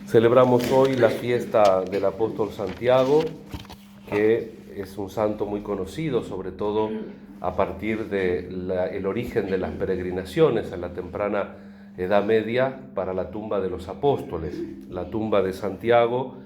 Celebramos hoy la fiesta del apóstol Santiago, que es un santo muy conocido, sobre todo a partir del origen de las peregrinaciones en la temprana Edad Media para la tumba de los apóstoles. La tumba de Santiago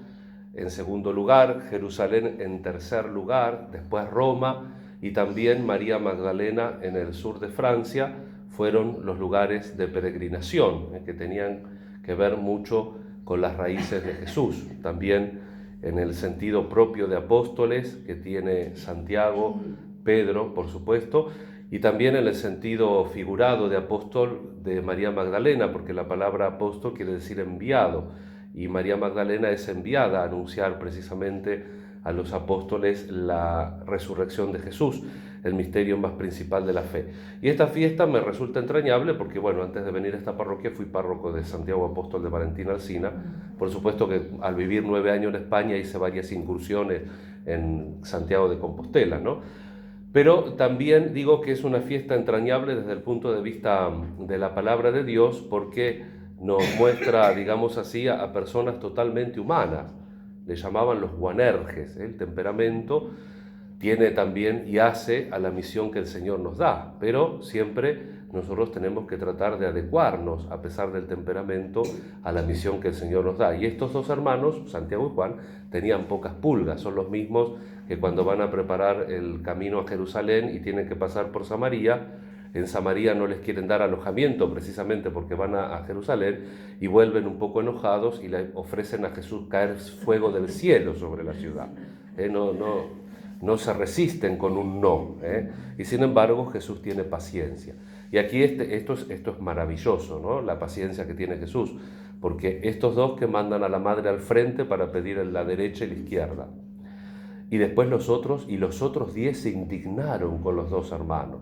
en segundo lugar, Jerusalén en tercer lugar, después Roma y también María Magdalena en el sur de Francia fueron los lugares de peregrinación que tenían que ver mucho con las raíces de Jesús. También en el sentido propio de apóstoles que tiene Santiago, Pedro, por supuesto, y también en el sentido figurado de apóstol de María Magdalena, porque la palabra apóstol quiere decir enviado, y María Magdalena es enviada a anunciar precisamente a los apóstoles la resurrección de Jesús, el misterio más principal de la fe. Y esta fiesta me resulta entrañable porque, bueno, antes de venir a esta parroquia fui párroco de Santiago Apóstol de Valentín Alsina. Por supuesto que al vivir 9 años en España hice varias incursiones en Santiago de Compostela, ¿no? Pero también digo que es una fiesta entrañable desde el punto de vista de la palabra de Dios, porque nos muestra, digamos así, a personas totalmente humanas. Le llamaban los guanerges. El temperamento tiene también y hace a la misión que el Señor nos da, pero siempre nosotros tenemos que tratar de adecuarnos, a pesar del temperamento, a la misión que el Señor nos da. Y estos dos hermanos, Santiago y Juan, tenían pocas pulgas, son los mismos que cuando van a preparar el camino a Jerusalén y tienen que pasar por Samaria, en Samaria no les quieren dar alojamiento precisamente porque van a Jerusalén y vuelven un poco enojados y le ofrecen a Jesús caer fuego del cielo sobre la ciudad. No se resisten con un no, y sin embargo Jesús tiene paciencia. Y aquí esto es maravilloso, ¿no? La paciencia que tiene Jesús, porque estos dos que mandan a la madre al frente para pedir en la derecha y la izquierda, y después los otros 10 se indignaron con los dos hermanos,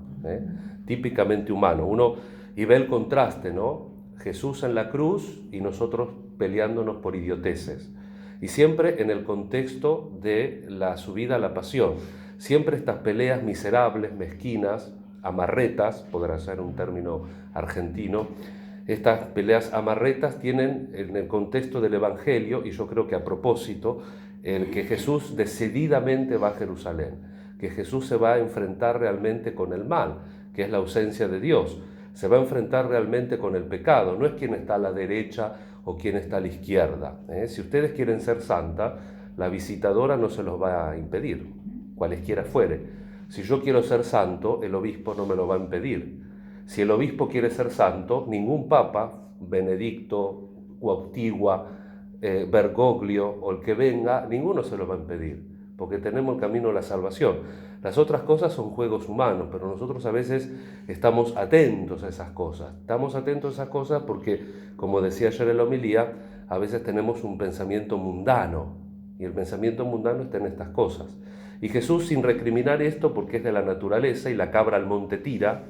típicamente humano. Uno, y ve el contraste, ¿no? Jesús en la cruz y nosotros peleándonos por idioteces. Y siempre en el contexto de la subida a la pasión. Siempre estas peleas miserables, mezquinas, amarretas, podrá ser un término argentino, estas peleas amarretas tienen en el contexto del Evangelio, y yo creo que a propósito, el que Jesús decididamente va a Jerusalén, que Jesús se va a enfrentar realmente con el mal, que es la ausencia de Dios, se va a enfrentar realmente con el pecado, no es quien está a la derecha o quien está a la izquierda. Si ustedes quieren ser santa, la visitadora no se los va a impedir, cualesquiera fuere. Si yo quiero ser santo, el obispo no me lo va a impedir. Si el obispo quiere ser santo, ningún papa, Benedicto, Cuauhtigua, Bergoglio o el que venga, ninguno se lo va a impedir, porque tenemos el camino de la salvación. Las otras cosas son juegos humanos, pero nosotros a veces estamos atentos a esas cosas. Estamos atentos a esas cosas porque, como decía ayer en la homilía, a veces tenemos un pensamiento mundano, y el pensamiento mundano está en estas cosas. Y Jesús, sin recriminar esto, porque es de la naturaleza y la cabra al monte tira,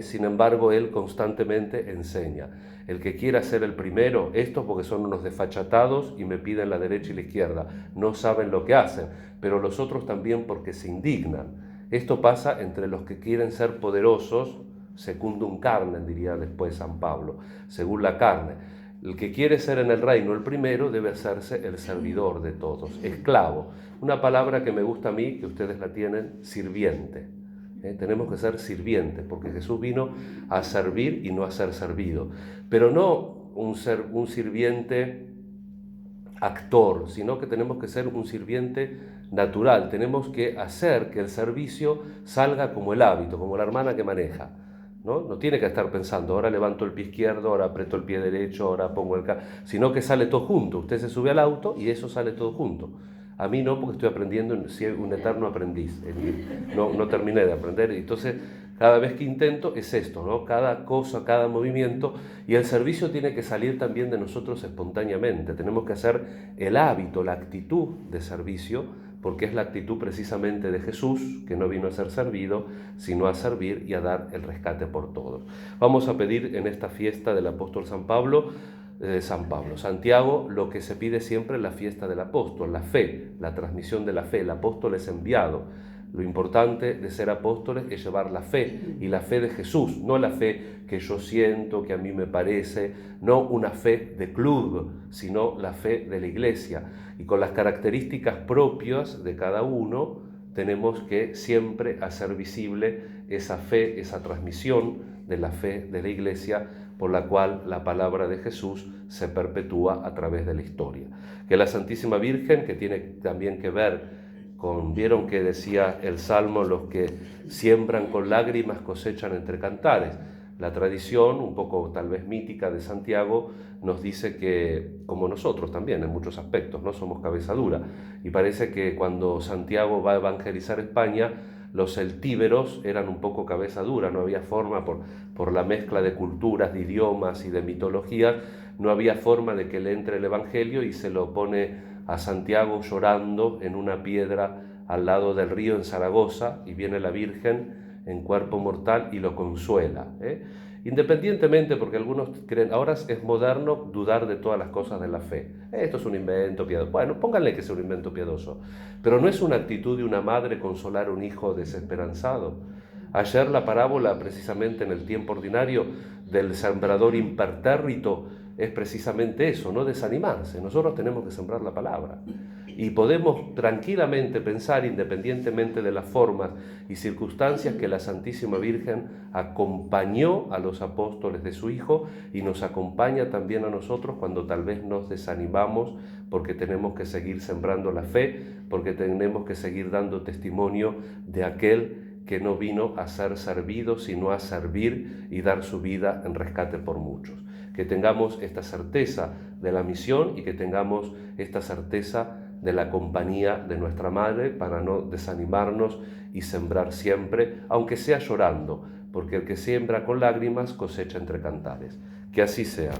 sin embargo, él constantemente enseña. El que quiera ser el primero, estos porque son unos desfachatados y me piden la derecha y la izquierda, no saben lo que hacen, pero los otros también porque se indignan. Esto pasa entre los que quieren ser poderosos, secundum carnem, diría después San Pablo, según la carne. El que quiere ser en el reino el primero debe hacerse el servidor de todos, esclavo. Una palabra que me gusta a mí, que ustedes la tienen, sirviente. Tenemos que ser sirvientes, porque Jesús vino a servir y no a ser servido. Pero no un sirviente actor, sino que tenemos que ser un sirviente natural. Tenemos que hacer que el servicio salga como el hábito, como la hermana que maneja. No tiene que estar pensando, ahora levanto el pie izquierdo, ahora aprieto el pie derecho, ahora pongo sino que sale todo junto. Usted se sube al auto y eso sale todo junto. A mí no, porque estoy aprendiendo, soy un eterno aprendiz. No terminé de aprender. Entonces, cada vez que intento es esto, ¿no? Cada cosa, cada movimiento. Y el servicio tiene que salir también de nosotros espontáneamente. Tenemos que hacer el hábito, la actitud de servicio, porque es la actitud precisamente de Jesús, que no vino a ser servido, sino a servir y a dar el rescate por todos. Vamos a pedir en esta fiesta del apóstol San Pablo, Santiago, lo que se pide siempre en la fiesta del apóstol, la fe, la transmisión de la fe. El apóstol es enviado. Lo importante de ser apóstoles es llevar la fe, y la fe de Jesús, no la fe que yo siento, que a mí me parece, no una fe de club, sino la fe de la Iglesia. Y con las características propias de cada uno, tenemos que siempre hacer visible esa fe, esa transmisión de la fe de la Iglesia, por la cual la palabra de Jesús se perpetúa a través de la historia. Que la Santísima Virgen, que tiene también que ver con, vieron que decía el Salmo, los que siembran con lágrimas cosechan entre cantares. La tradición, un poco tal vez mítica de Santiago, nos dice que, como nosotros también en muchos aspectos, no somos cabeza dura, y parece que cuando Santiago va a evangelizar España, los celtíberos eran un poco cabeza dura, no había forma, por la mezcla de culturas, de idiomas y de mitologías, no había forma de que le entre el Evangelio, y se lo pone a Santiago llorando en una piedra al lado del río en Zaragoza, y viene la Virgen en cuerpo mortal y lo consuela. Independientemente, porque algunos creen, ahora es moderno dudar de todas las cosas de la fe. Esto es un invento piadoso. Bueno, pónganle que es un invento piadoso, pero no es una actitud de una madre consolar a un hijo desesperanzado. Ayer la parábola, precisamente en el tiempo ordinario, del sembrador impertérrito, es precisamente eso, no desanimarse. Nosotros tenemos que sembrar la palabra. Y podemos tranquilamente pensar, independientemente de las formas y circunstancias, que la Santísima Virgen acompañó a los apóstoles de su Hijo y nos acompaña también a nosotros cuando tal vez nos desanimamos, porque tenemos que seguir sembrando la fe, porque tenemos que seguir dando testimonio de aquel que no vino a ser servido, sino a servir y dar su vida en rescate por muchos. Que tengamos esta certeza de la misión y que tengamos esta certeza de la compañía de nuestra Madre, para no desanimarnos y sembrar siempre, aunque sea llorando, porque el que siembra con lágrimas cosecha entre cantares. Que así sea.